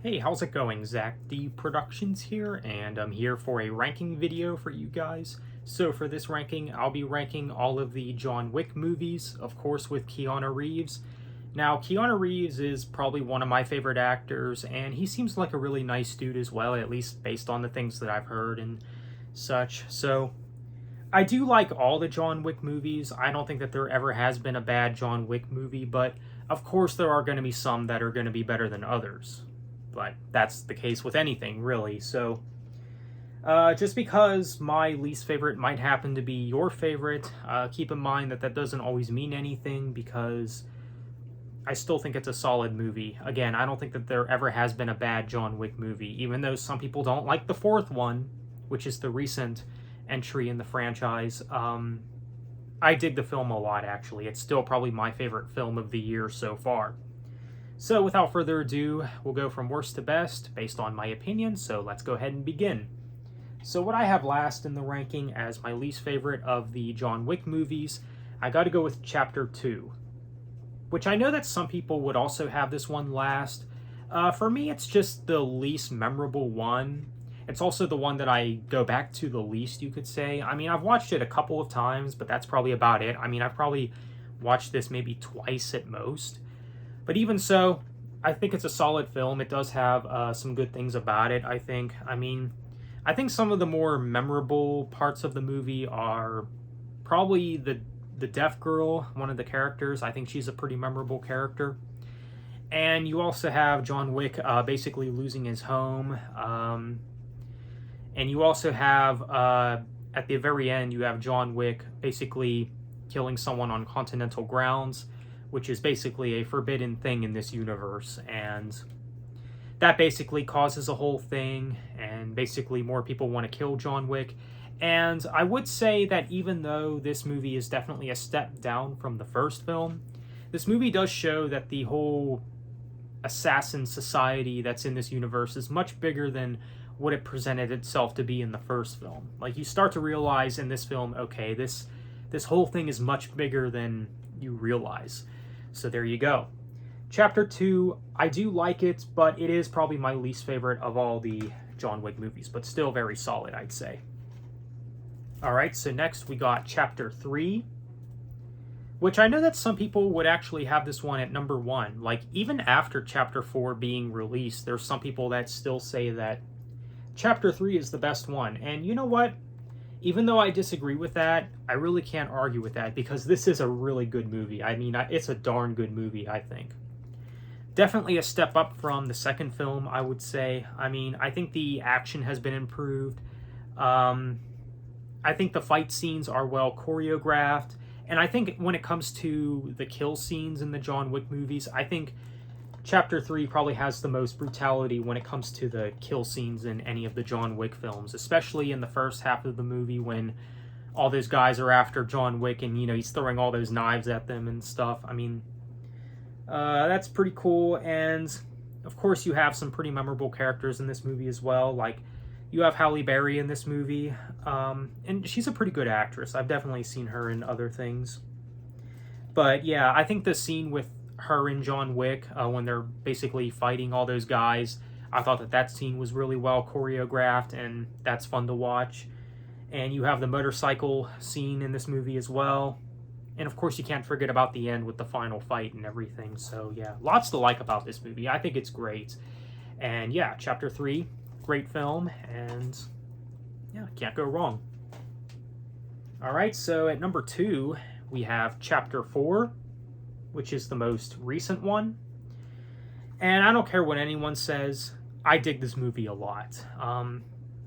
Hey, how's it going? Zach D Productions here, and I'm here for a ranking video for you guys. So for this ranking, I'll be ranking all of the John Wick movies, of course with Keanu Reeves. Now, Keanu Reeves is probably one of my favorite actors, and he seems like a really nice dude as well, at least based on the things that I've heard and such. So I do like all the John Wick movies. I don't think that there ever has been a bad John Wick movie, but of course there are going to be some that are going to be better than others. But that's the case with anything, really. So, just because my least favorite might happen to be your favorite, keep in mind that that doesn't always mean anything because I still think it's a solid movie. Again, I don't think that there ever has been a bad John Wick movie, even though some people don't like the fourth one, which is the recent entry in the franchise. I dig the film a lot, actually. It's still probably my favorite film of the year so far. So without further ado, we'll go from worst to best based on my opinion, so let's go ahead and begin. So what I have last in the ranking as my least favorite of the John Wick movies, I gotta go with Chapter 2, which I know that some people would also have this one last. For me, it's just the least memorable one. It's also the one that I go back to the least, you could say. I mean, I've watched it a couple of times, but that's probably about it. I mean, I've probably watched this maybe twice at most. But even so, I think it's a solid film. It does have some good things about it, I think. I mean, I think some of the more memorable parts of the movie are probably the deaf girl, one of the characters. I think she's a pretty memorable character. And you also have John Wick basically losing his home. And you also have, at the very end, you have John Wick basically killing someone on continental grounds, which is basically a forbidden thing in this universe, and that basically causes a whole thing, and basically more people want to kill John Wick. And I would say that even though this movie is definitely a step down from the first film, this movie does show that the whole assassin society that's in this universe is much bigger than what it presented itself to be in the first film. Like, you start to realize in this film, okay, this whole thing is much bigger than you realize. So there you go. Chapter 2, I do like it, but it is probably my least favorite of all the John Wick movies, but still very solid, I'd say. Alright, so next we got Chapter 3, which I know that some people would actually have this one at number 1. Like, even after Chapter 4 being released, there's some people that still say that Chapter 3 is the best one. And you know what? Even though I disagree with that, I really can't argue with that because this is a really good movie. I mean, it's a darn good movie, I think. Definitely a step up from the second film, I would say. I mean, I think the action has been improved. I think the fight scenes are well choreographed. And I think when it comes to the kill scenes in the John Wick movies, I think Chapter 3 probably has the most brutality when it comes to the kill scenes in any of the John Wick films, especially in the first half of the movie when all those guys are after John Wick and, you know, he's throwing all those knives at them and stuff. I mean, that's pretty cool. And, of course, you have some pretty memorable characters in this movie as well. Like, you have Halle Berry in this movie, and she's a pretty good actress. I've definitely seen her in other things. But, yeah, I think the scene with her and John Wick when they're basically fighting all those guys, I thought that scene was really well choreographed, and that's fun to watch. And you have the motorcycle scene in this movie as well, and of course you can't forget about the end with the final fight and everything. So yeah, lots to like about this movie. I think it's great. And yeah, Chapter 3, great film, and yeah, can't go wrong. Alright, so at number 2 we have Chapter 4, which is the most recent one. And I don't care what anyone says, I dig this movie a lot.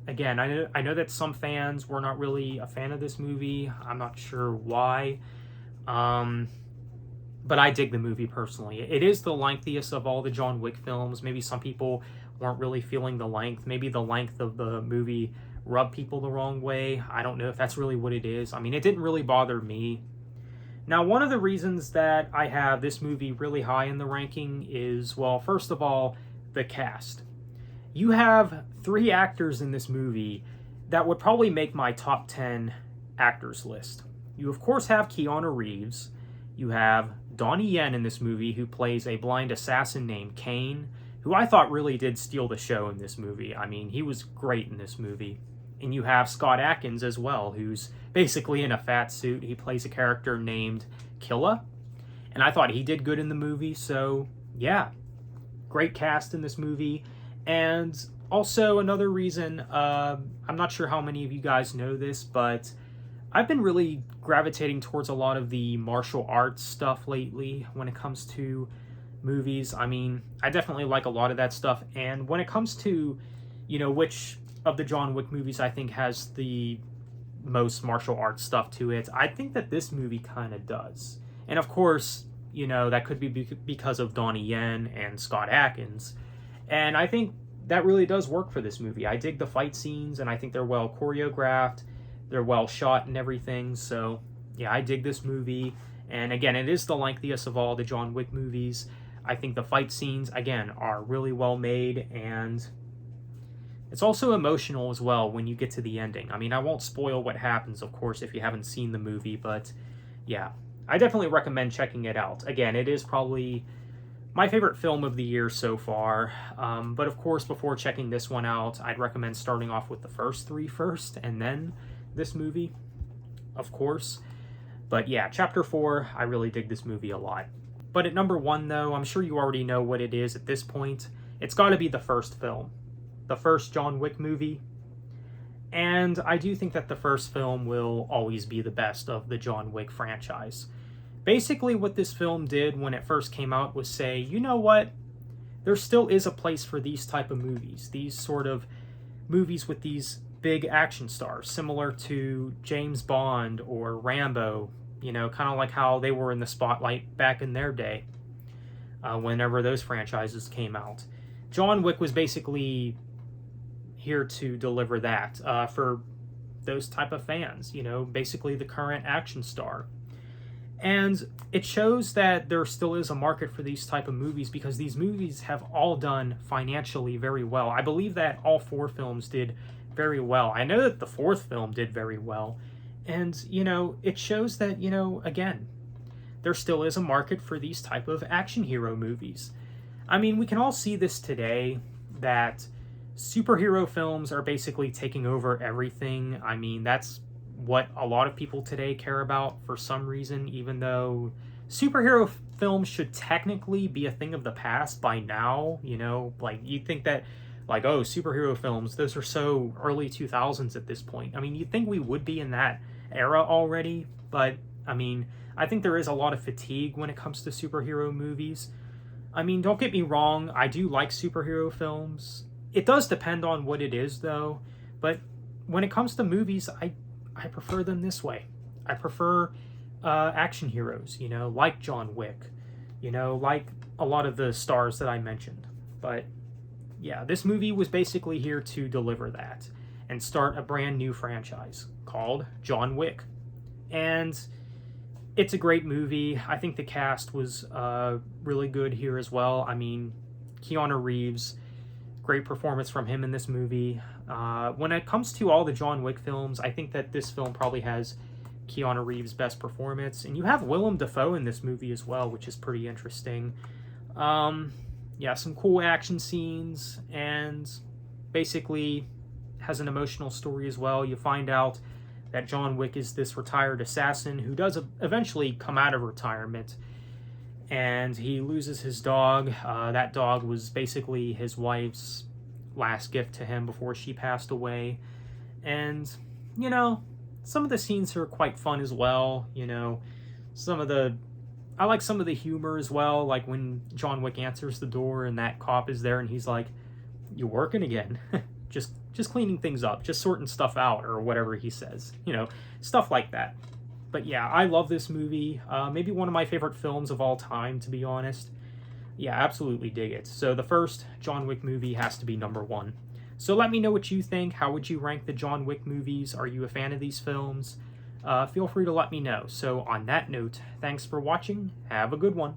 Again, I know that some fans were not really a fan of this movie. I'm not sure why. But I dig the movie personally. It is the lengthiest of all the John Wick films. Maybe some people weren't really feeling the length. Maybe the length of the movie rubbed people the wrong way. I don't know if that's really what it is. I mean, it didn't really bother me. Now, one of the reasons that I have this movie really high in the ranking is, well, first of all, the cast. You have 3 actors in this movie that would probably make my top 10 actors list. You, of course, have Keanu Reeves. You have Donnie Yen in this movie, who plays a blind assassin named Kane. who I thought really did steal the show in this movie. I mean, he was great in this movie. And you have Scott Adkins as well, who's basically in a fat suit. He plays a character named Killa, and I thought he did good in the movie. So yeah, great cast in this movie. And also another reason, I'm not sure how many of you guys know this, but I've been really gravitating towards a lot of the martial arts stuff lately when it comes to movies. I mean, I definitely like a lot of that stuff. And when it comes to, which of the John Wick movies I think has the most martial arts stuff to it, I think that this movie kind of does. And of course, that could be because of Donnie Yen and Scott Adkins. And I think that really does work for this movie. I dig the fight scenes, and I think they're well choreographed. They're well shot and everything. So yeah, I dig this movie. And again, it is the lengthiest of all the John Wick movies. I think the fight scenes, again, are really well made, and it's also emotional as well when you get to the ending. I mean, I won't spoil what happens, of course, if you haven't seen the movie, but yeah, I definitely recommend checking it out. Again, it is probably my favorite film of the year so far, but of course, before checking this one out, I'd recommend starting off with the first three first, and then this movie, of course. But yeah, Chapter 4, I really dig this movie a lot. But at number 1, though, I'm sure you already know what it is at this point. It's got to be the first film. The first John Wick movie. And I do think that the first film will always be the best of the John Wick franchise. Basically, what this film did when it first came out was say, you know what? There still is a place for these type of movies. These sort of movies with these big action stars, similar to James Bond or Rambo, kind of like how they were in the spotlight back in their day, whenever those franchises came out. John Wick was basically here to deliver that for those type of fans, basically the current action star. And it shows that there still is a market for these type of movies because these movies have all done financially very well. I believe that all 4 films did very well. I know that the 4th film did very well. And, it shows that, again, there still is a market for these type of action hero movies. I mean, we can all see this today, that superhero films are basically taking over everything. I mean, that's what a lot of people today care about for some reason, even though superhero films should technically be a thing of the past by now. Like, you'd think that, like, oh, superhero films, those are so early 2000s at this point. I mean, you'd think we would be in that era already, but I mean, I think there is a lot of fatigue when it comes to superhero movies. I mean, don't get me wrong, I do like superhero films. It does depend on what it is, though, but when it comes to movies, I prefer them this way. I prefer action heroes, like John Wick, like a lot of the stars that I mentioned. But yeah, this movie was basically here to deliver that and start a brand new franchise called John Wick. And it's a great movie. I think the cast was really good here as well. I mean, Keanu Reeves, great performance from him in this movie. When it comes to all the John Wick films, I think that this film probably has Keanu Reeves' best performance. And you have Willem Dafoe in this movie as well, which is pretty interesting. Yeah, some cool action scenes, and basically has an emotional story as well. You find out that John Wick is this retired assassin who does eventually come out of retirement, and he loses his dog. That dog was basically his wife's last gift to him before she passed away. And, some of the scenes are quite fun as well. I like some of the humor as well, like when John Wick answers the door and that cop is there and he's like, "You working again?" just cleaning things up, just sorting stuff out, or whatever he says, stuff like that. But yeah, I love this movie. Maybe one of my favorite films of all time, to be honest. Yeah, absolutely dig it. So the first John Wick movie has to be number 1. So let me know what you think. How would you rank the John Wick movies? Are you a fan of these films? Feel free to let me know. So on that note, thanks for watching. Have a good one.